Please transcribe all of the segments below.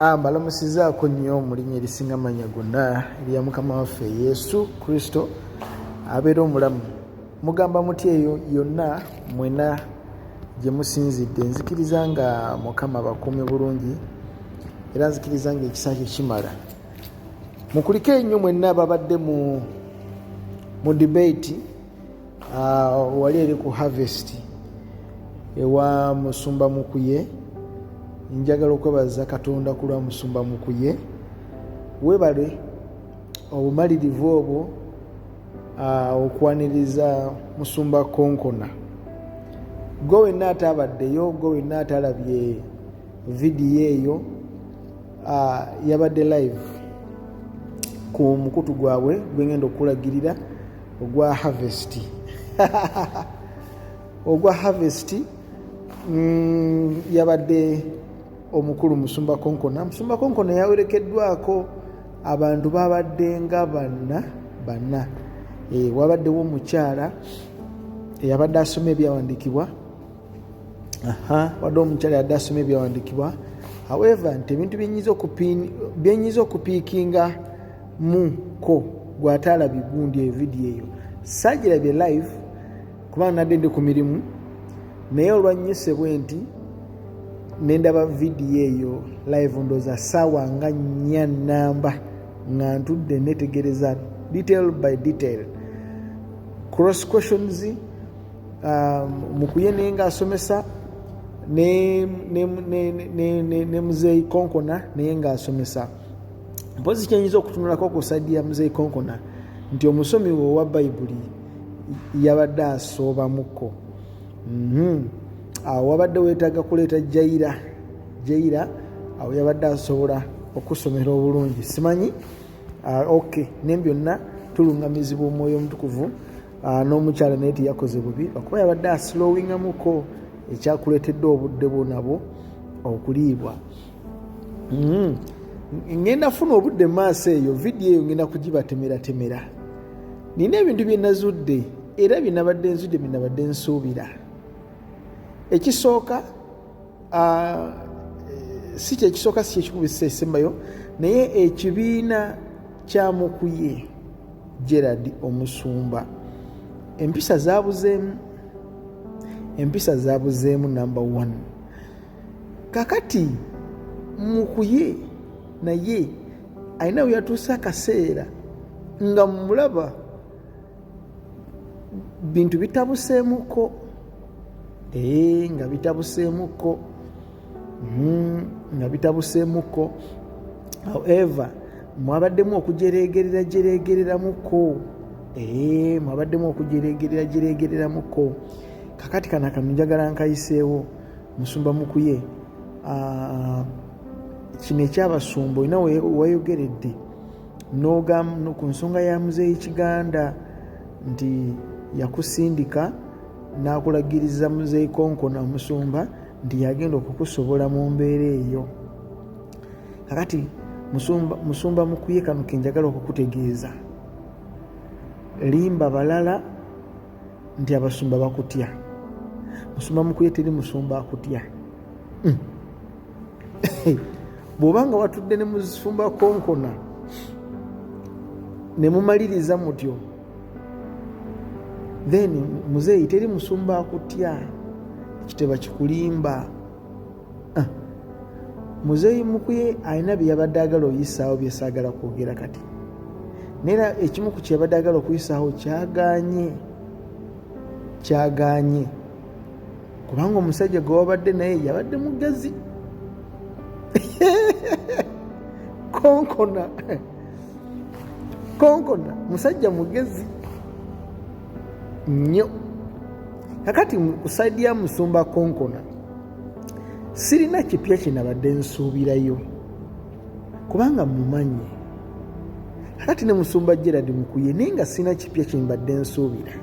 Mbalamusizaako nnyo mu linnya erisinga amannya gonna erya Mukama waffe Yesu Kristo abeera omulamu. Mugamba muti eyo yonna mwena gye musinzidde, nzikiriza nga Mukama bakuumye bulungi era nzikiriza nga ekisa kye kimala. Mukulike ennyo mwenna ababadde mu debate wali eri ku harvest ewa Musumba Mukuye. Njagala okwebaza Katonda ku lwa Musumba Mukuye. Webale obumalirivu obwo okwaniriza Musumba Konkona. Gwe wenna atabaddeyo, gwe wenna atalabye vidiyo eyo yabadde live ku mukutu gwabwe gwengenda okulagirira ogwa harvest ogwa harvest yabadde omukulu Musumba Konkona. Musumba Konkona yawerekeddwako abantu babadde nga bana. Wabaddewo omukyala eyabadde asoma ebyawandiikibwa. Wadde omukyala yabadde asoma ebyawandiikibwa. However, nti ebintu byenyiza okupiikinga muko gw'atalabye gundi eyo vidiyo eyo saagirabye live kubanga nadde ndi ku mirimu, naye olwannyisebwe nti nendaba vidiyo eyo live ndooza ssaawa nga 4 namba nga ntudde netegereza detail by detail, cross questions, Mukuye naye ng'asomesa ne Muzeeyi Konkona naye ng'asomesa. Mpozi kyenyinza okutunulako ku saidi ya Muzeeyi Konkona nti omusomi we owa Bayibuli yabadde asoobamuko. Awo wabadde weetaaga kuleeta Jaira awo yabadde asobola okusomera obulungi. Simanyi okay, ne byonna tulungamizibwa Omwoyo Omutukuvu n'omukyala naye tiyakoze bubi okuba yabadde aslowingamuko ekyakuleetedde obudde bwonabwo okuliibwa. Ngenda funa obudde maaso eyo vidiyo eyo ngenda kugibatemera. Nina ebintu bye nazudde era bye nabadde nzudde bye nabadde nsuubira. Ekisooka si kyekisooka si kyekikubisa esembayo, naye ekibiina kya Mukuye Gerald Omusumba empisa zaabuzeemu number 1. Kakati Mukuye naye alina we yatuusa akaseera nga mulaba bintu bitabuseemuko. Nga bitabuseemuko. However, mwabaddemu okujeregereramuko. Mwabaddemu kakati kana njagala nkayiseewo Musumba Mukuye. Kino ekyabasumba olina wayogeredde n'ogamu ku nsonga ya Muzeeyi Kiganda nti yakusindika n'akulagiriza Muzeeyi Konkona Omusumba nti yagenda okukusobola mu mbeera eyo. Kakati Musumba Mukuye kano kenjagala okukutegeeza, limba balala nti abasumba bakutya. Musumba Mukuye teri musumba akutya. Bw'obanga watudde ne Musumba Konkona ne mumaliriza mutyo, then Muzeeyi teri musumba akutya, ekiteba kikulimba. Muzeeyi Mukuye alina bye yabadde agala oyisaawo bye saagala kwogera kati. Naye ekimu ku kye yabadde agala okuyisaawo kyagaanye kubanga omusajja gwe wabadde naye yabadde mugezi. Konkona musajja mugezi nnyo. Kakati ku saidi ya Musumba Konkona sirina kipya kye nabadde nsuubirayo kubanga mumanyi. Kakati ne Musumba Gerald Mukuye naye nga sirina kipya kye mbadde nsuubira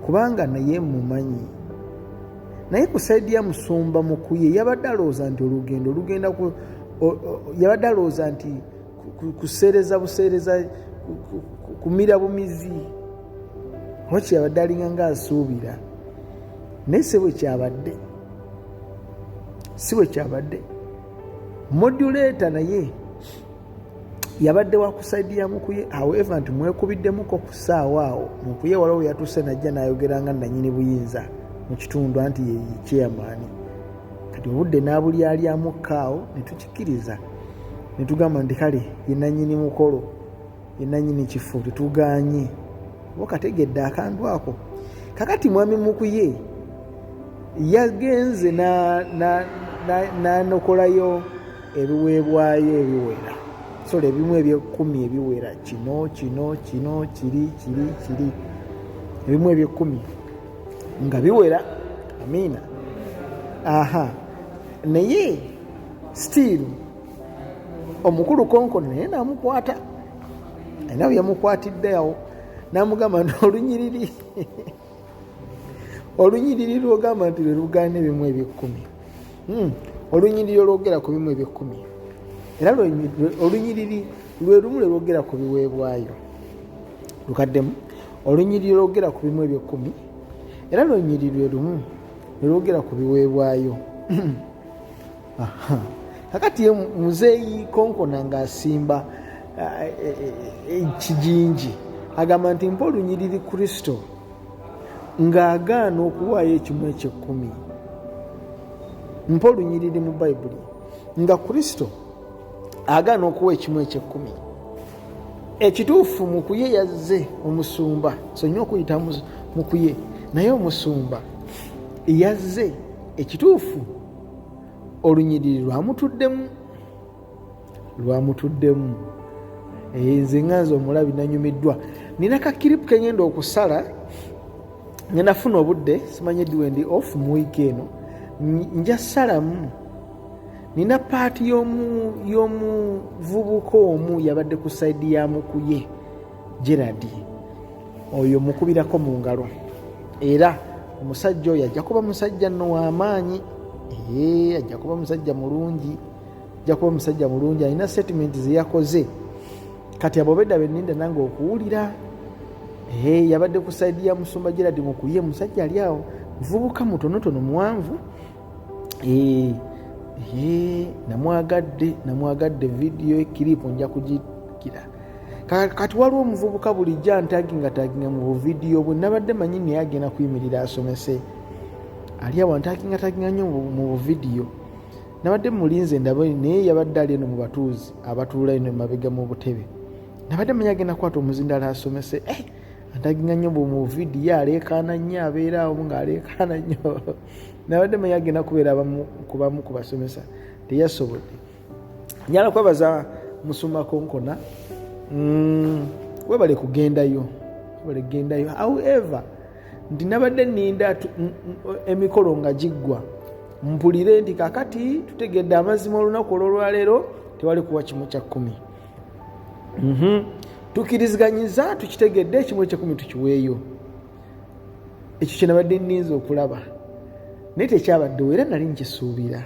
kubanga naye mumanyi. Naye ku saidi ya Musumba Mukuye yabadde alowooza nti olugendo lugenda yabadde alowooza nti kuseereza buseereza kumira bumizi hoki yabadde alinga ng'asuubira. Naye si bwe kyabadde. modulator naye yabadde wa kusaidia ya Mukuye, however nti mwekubiddemuko ku ssaawa awo Mukuye waliwo yatuuse najja n'ayogera nga nannyini buyinza mu kitundu anti ye chairman. Kati obudde n'abulyalyamuko awo ne tukikkiriza ne tugamba nti kale ye nannyini mukolo ye nannyini kifo tetugaanye oba kategedde akantu ako. Kakati mwami Mukuye yagenze n'anokolayo ebiweebwayo ebiwera, sole ebimu eby'ekkumi ebiwera, kino kiri ebimu eby'ekkumi nga biwera. Amiina. Naye still omukulu Konkona naye n'amukwata, alina bwe yamukwatiddeawo n'amugamba nti olunyiriri lwogamba nti lwe lugaana ebimu eby'ekkumi, olunyiriri olwogera ku bimu eby'ekkumi, era olunyiriri lwe lumu lwe lwogera ku biweebwayo. Lukaddemu, olunyiriri lwogera ku bimu eby'ekkumi, era olunyiriri lwe lumu lwe lwogera ku biweebwayo. Kakati ye muzeeyi Konkona ng'asimba ekijinji agamba nti mpa olunyiriri Kristo ng'agaana okuwaayo ekimu eky'ekkumi. Mpa olunyiriri mu Bayibuli nga Kristo agaana okuwa ekimu eky'ekkumi. Ekituufu Mukuye yazze omusumba, so nnyo okuyita Mukuye, naye omusumba yazze ekituufu olunyiriri lwamutuddemu. Nze nganze omulabi nanyumiddwa. Nina kakiripu kengenda okusala, ngenda funa obudde, simanyi eddiwe ndi off mu wiiki eno, nja salamu. Nina paati y'omuvubuka omu yabadde ku sayidi ya Mukuye, Gerald, oyo mukubirako mu ngalo, era omusajja oyo ajja kuba musajja nno w'amaanyi. Ajja kuba musajja mulungi, alina settlement ze yakoze. Kati abobedda benninda nange okuwulira. Yabadde ku sayidi ya musumba Gerald Mukuye, musajja ali awo, muvubuka mutonotono muwanvu. Namwagadde video ekiripo nja kugikira. Kati waliwo omuvubuka bulijjo antaginga mu video bwe nabadde manyi naye agenda kuyimirira asomese. Ali awo antaginga nnyo mu video. Nabadde mulinze ndabe naye yabadde ali eno mu batuuzi abatuula eno emabega mu butebe. Nabadde manyi agenda kukwata omuzindala asomese. Antaginga nnyo mu video, aleekaana nnyo, abeera awo ng'aleekaana nnyo. Nabadde manyi agenda kubeera kubamu ku basomesa, teyasobodde. Njala kwebaza musumba Konkona, webale kugendayo. However, nti nabadde nninda emikolo nga giggwa mpulire nti kakati tutegedde amazima olunaku olwaleero tewali kuwa kimu kya 10. Tukkirizganyiza tukitegedde ekimu eky'ekkumi tukiweeyo. Ekyo kye nabadde nninza okulaba naye tekyabaddewo, era nali nkisuubira.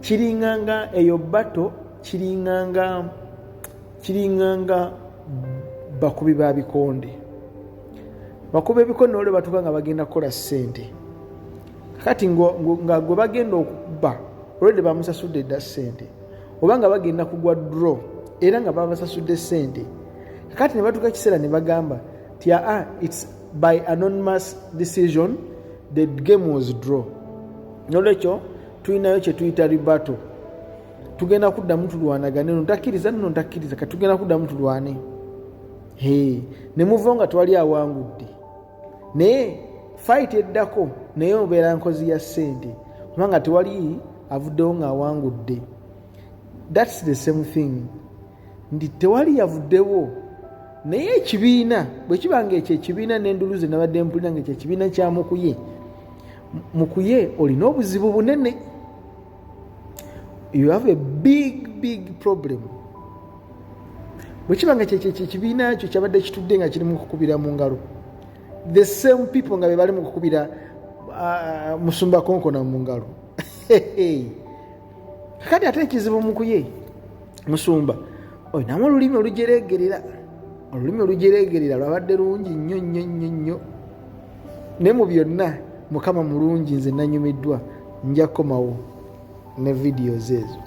Kiringanga eyo bato, kiringanga bakubi ba bikonde. Bakuba ebikonde olwo batuka nga bagenda kukola ssente. Kati nga gwe bagenda okuba olwedde bamusasudde dda ssente, oba nga bagenda kugwa draw era nga babasasudde ssente. Kati ne batuka kiseera ne bagamba ti it's by anonymous decision the game was draw. Nolwekyo tulinayo kye tuyita ribato. Tugenda kuddamu tulwanagane, ntakkiriza kati tugenda kuddamu tulwane. Ne muva nga twali awangudde. Naye fight eddako naye obeera nkozi ya ssente kubanga tewali avuddewo ng'awangudde. That's the same thing. Ndi tewali yavuddewo naye ekibiina bwe kibanga ekyo ekibiina n'enduluze nabadde mpulira nga ekyo ekibiina kya Mukuye olina obuzibu bunene. You have a big problem. Bwe kibanga ekyo ekibiina ekyo kyabadde kitudde nga kiri mu kukubira mu ngalo, the same people nga be bali mu kukubira musumba Konkona mu ngalo. Kakati ate ekizibu Mukuye musumba olinamu olulimi olujeregerera lwabadde lungi nnyo. Ne mu byonna Mukama mulungi, nze nanyumiddwa. Nja kukomawo ne videos ezo.